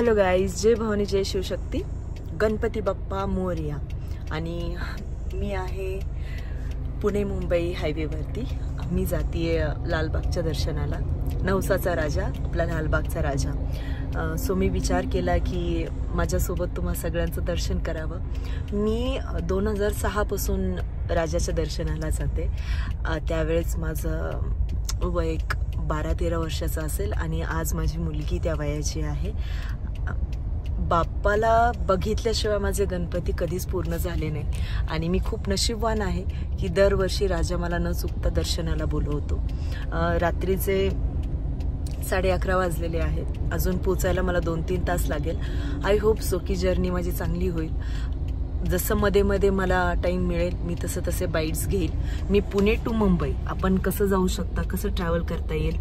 Hello guys, जय भवानी जय शिवशक्ती, गणपती बाप्पा मोरया. आणि मी आहे पुणे मुंबई हायवेवरती. मी जातीये लालबागच्या दर्शनाला. नवसाचा राजा, आपला लालबागचा राजा. सो मी विचार केला की माझ्यासोबत तुम्हा सगळ्यांचं दर्शन करावं. मी 2006 पासून राजाच्या दर्शनाला जाते. त्यावेळेस माझं वय 12-13 वर्षाचं असेल आणि आज माझी मुलगी त्या वयाची आहे. बाप्पाला बघितल्याशिवाय माझे गणपती कधीच पूर्ण झाले नाही आणि मी खूप नशीबवान आहे की दरवर्षी राजा मला न चुकता दर्शनाला बोलवतो. रात्रीचे 11:30 वाजलेले आहेत. अजून पोचायला मला 2-3 तास लागेल. आय होप सो की जर्नी माझी चांगली होईल. जसं मध्ये मध्ये मला टाईम मिळेल मी तसे बाईट्स घेईल. मी पुणे टू मुंबई आपण कसं जाऊ शकता, कसं ट्रॅव्हल करता येईल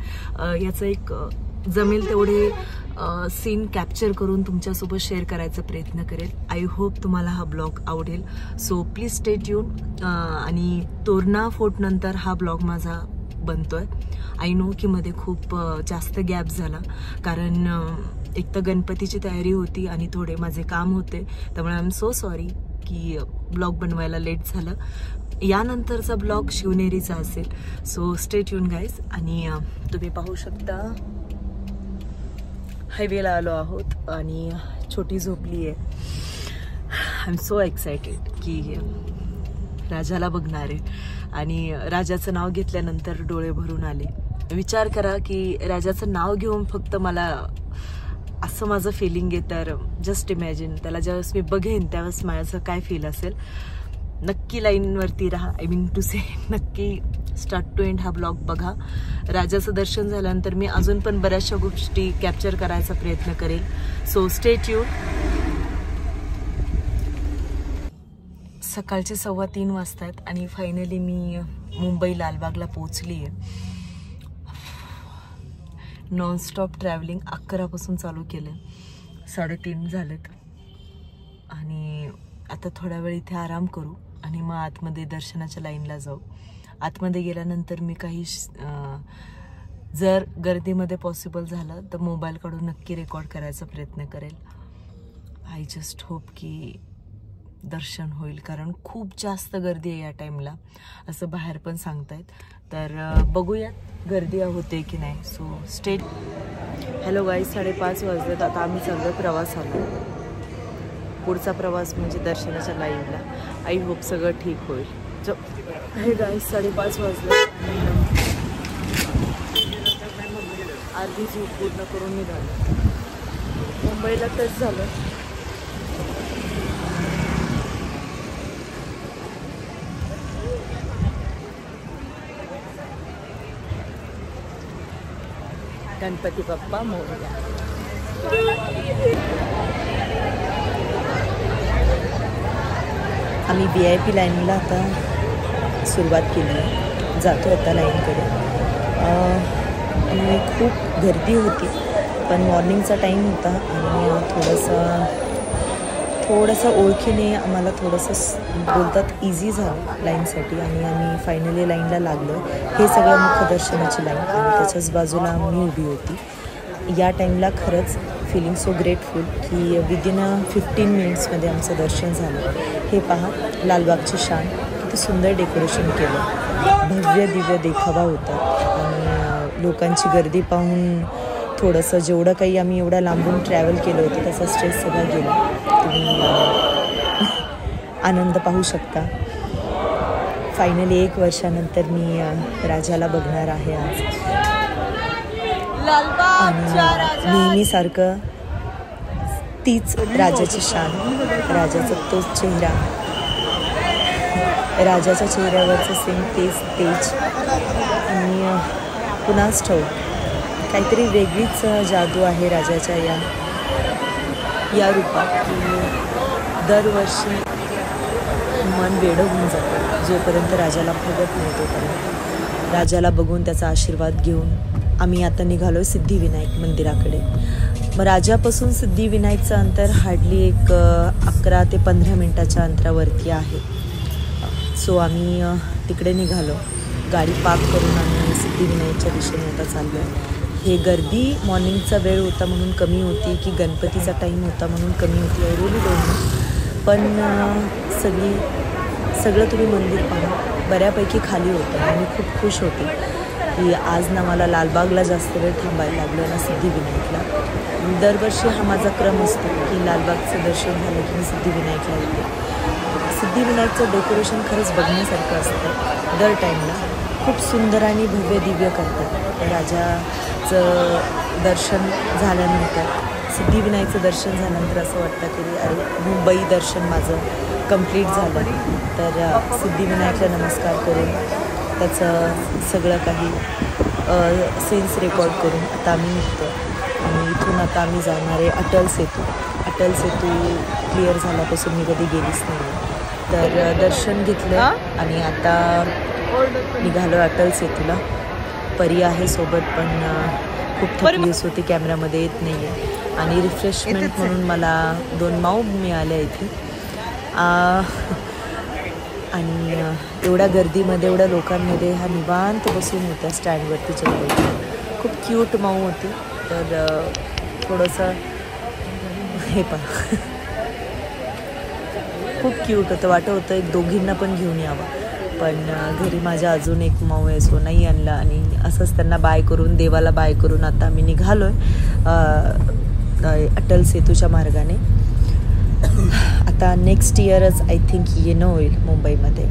याचं एक जमेल तेवढे सीन कॅप्चर करून तुमच्यासोबत शेअर करायचा प्रयत्न करेल. आय होप तुम्हाला हा ब्लॉग आवडेल. So please stay tune. आणि तोरणा फोर्ट नंतर हा ब्लॉग माझा बनतोय. आय नो की मध्ये खूप जास्त गॅप झाला कारण एक तर गणपतीची तयारी होती आणि थोडे माझे काम होते. त्यामुळे आय एम सो सॉरी की ब्लॉग बनवायला लेट झालं. यानंतरचा ब्लॉग शिवनेरीचा असेल. So stay tune guys. आणि तुम्ही पाहू शकता हायवेला आलो आहोत आणि छोटी झोपली आहे. आय एम सो एक्सायटेड की राजाला बघणार आहे. आणि राजाचं नाव घेतल्यानंतर डोळे भरून आले. विचार करा की राजाचं नाव घेऊन फक्त मला असं माझं फिलिंग आहे. तर जस्ट इमॅजिन त्याला ज्यावेळेस मी बघेन त्यावेळेस माझं काय फील असेल. नक्की लाईनवरती राहा. आय मीन टू से नक्की स्टार्ट टू एंड हा ब्लॉग बघा. राजाचं दर्शन झाल्यानंतर मी अजून पण बऱ्याचशा गोष्टी कॅप्चर करायचा प्रयत्न करेल. So stay tune. सकाळचे 3:15 वाजतात आणि फायनली मी मुंबई लालबागला पोचली आहे. नॉनस्टॉप ट्रॅव्हलिंग 11 पासून चालू केलं. 3:30 झालेत आणि आता थोडा वेळ इथे आराम करू आणि मग आतमध्ये दर्शनाच्या लाईनला जाऊ. आतमध्ये गेल्यानंतर मी काही जर गर्दीमध्ये पॉसिबल झालं तर मोबाईल काढून नक्की रेकॉर्ड करायचा प्रयत्न करेल. आय जस्ट होप की दर्शन होईल कारण खूप जास्त गर्दी आहे या टाईमला असं बाहेर पण सांगतायत. तर बघूयात गर्दी होते की नाही. So stay. हॅलो गाईज, 5:30 वाजलेत. आता आम्ही चाललो प्रवासाला. पुढचा प्रवास म्हणजे दर्शनाच्या लाईनला. आय होप सगळं ठीक होईल. हे गाईज 5:30 वाजले. अर्धी झोप पूर्ण करून निघालो. मुंबईला टच झालं. गणपती बाप्पा मोरया. आम्ही VIP लाईनला आता सुरुवात केली. जातो आता लाईनकडे. आणि खूप गर्दी होती पण मॉर्निंगचा टाईम होता आणि थोडंसं ओळखीने आम्हाला थोडंसं बोलतात इझी झालं लाईनसाठी आणि आम्ही फायनली लाईनला लागलो. हे सगळं मुखदर्शनाची लाईन आणि त्याच्याच बाजूला मी उभी होती. या टाईमला खरंच फिलिंग सो ग्रेटफुल की विदिन 15 मिनिट्समध्ये आमचं दर्शन झालं. हे पहा लालबागची शान किती सुंदर डेकोरेशन केलं. भव्य दिव्य देखावा होता आणि लोकांची गर्दी पाहून थोडंसं जेवढं काही आम्ही एवढ्या लांबून ट्रॅव्हल केलं होतं त्याचा स्ट्रेस सगळा गेला. तुम्ही आनंद पाहू शकता. फायनली 1 वर्षानंतर मी राजाला बघणार आहे आज. आणि नेहमीसारखं तीच राजाची शान, राजाचा तोच चेहरा, राजाच्या चेहऱ्यावरचं सेम तेज आणि पुन्हाच ठाऊक काहीतरी वेगळीच जादू आहे राजाच्या या रूपात की दरवर्षी मन वेडं होऊन जातं. जोपर्यंत राजाला बघत नाही तोपर्यंत. राजाला बघून त्याचा आशीर्वाद घेऊन आम्ही आता निघालो सिद्धिविनायक मंदिराकडे. मग राजापासून सिद्धिविनायकचं अंतर हार्डली 11 ते 15 मिनटाच्या अंतरावरती आहे. सो आम्ही तिकडे निघालो. गाडी पार्क करून आम्ही सिद्धिविनायकच्या दिशेने आता चाललो आहे. हे गर्दी मॉर्निंगचा वेळ होता म्हणून कमी होती की गणपतीचा टाईम होता म्हणून कमी होती, आय रिअली डोंट नो. पण सगळं तुम्ही मंदिर पाहून बऱ्यापैकी खाली होतं आणि खूप खुश होते की आज ना मला लालबागला जास्त वेळ थांबायला लागलं ना सिद्धिविनायकला. दरवर्षी हा माझा क्रम असतो की लालबागचं दर्शन झालं की मी सिद्धिविनायकला येते. सिद्धिविनायकचं डेकोरेशन खरंच बघण्यासारखं असतं. दर टाईमला खूप सुंदर आणि भव्य दिव्य करतात. राजाचं दर्शन झाल्यानंतर सिद्धिविनायकचं दर्शन झाल्यानंतर असं वाटतं की अरे मुंबई दर्शन माझं कंप्लीट झालं. तर सिद्धिविनायकला नमस्कार करून त्याचं सगळं काही सीन्स रेकॉर्ड करून आता आम्ही निघतो आणि इथून आता आम्ही जाणार आहे अटल सेतू. अटल सेतू क्लिअर झाल्यापासून मी कधी गेलीच नाही. तर दर्शन घेतलं आणि आता निघालो अटल सेतूला. परी आहे सोबत पण खूप थकलीच होती, कॅमेरामध्ये येत नाही आहे. आणि रिफ्रेशमेंट म्हणून मला 2 माऊ मिळाल्या इथे. आणि एवढ्या गर्दीमध्ये एवढ्या लोकांमध्ये हा निवांत बसून होत्या स्टँडवरती चढवली. खूप क्यूट माऊ होती. तर थोडंसं हे पण खूप क्यूट होतं. वाटत होतं एक दोघींना पण घेऊन यावं, पण घरी माझ्या अजून एक माऊ आहे सो नाही आणला. आणि असंच त्यांना बाय करून देवाला बाय करून आता आम्ही निघालो आहे अटल सेतूच्या मार्गाने. आता नेक्स्ट इयरच आय थिंक येणं होईल मुंबईमध्ये.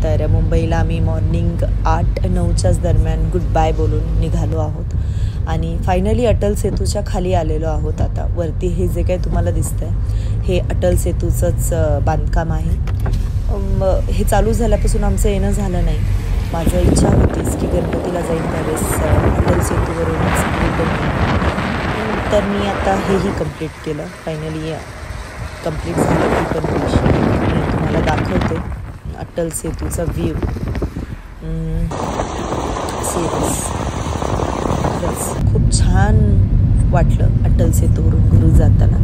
तर मुंबईला आम्ही मॉर्निंग 8-9च्याच दरम्यान गुड बाय बोलून निघालो आहोत आणि फायनली अटल सेतूच्या खाली आलेलो आहोत. आता वरती हे जे काही तुम्हाला दिसतं आहे हे अटल सेतूचंच बांधकाम आहे. हे चालू झाल्यापासून आमचं येणं झालं नाही. माझं इच्छा होतीच की गणपतीला जाईन त्यावेळेस अटल सेतूवरूनच तर मी आता हेही कंप्लीट केलं. फायनली कंप्लीट झालं ती पण गोष्ट मी तुम्हाला दाखवते अटल सेतूचा व्ह्यू. सिरियस खरंच खूप छान वाटलं अटल सेतूवरून घरी जाताना.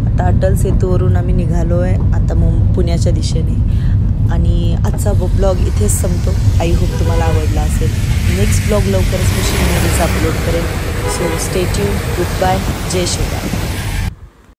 आता अटल सेतूवरून आम्ही निघालो आहे आता पुण्याच्या दिशेने. आणि आजचा ब्लॉग इथेच संपतो. आय होप तुम्हाला आवडला असेल. नेक्स्ट ब्लॉग लवकरच मी अपलोड करेन. So stay tune. Good bye. जय शिवराय.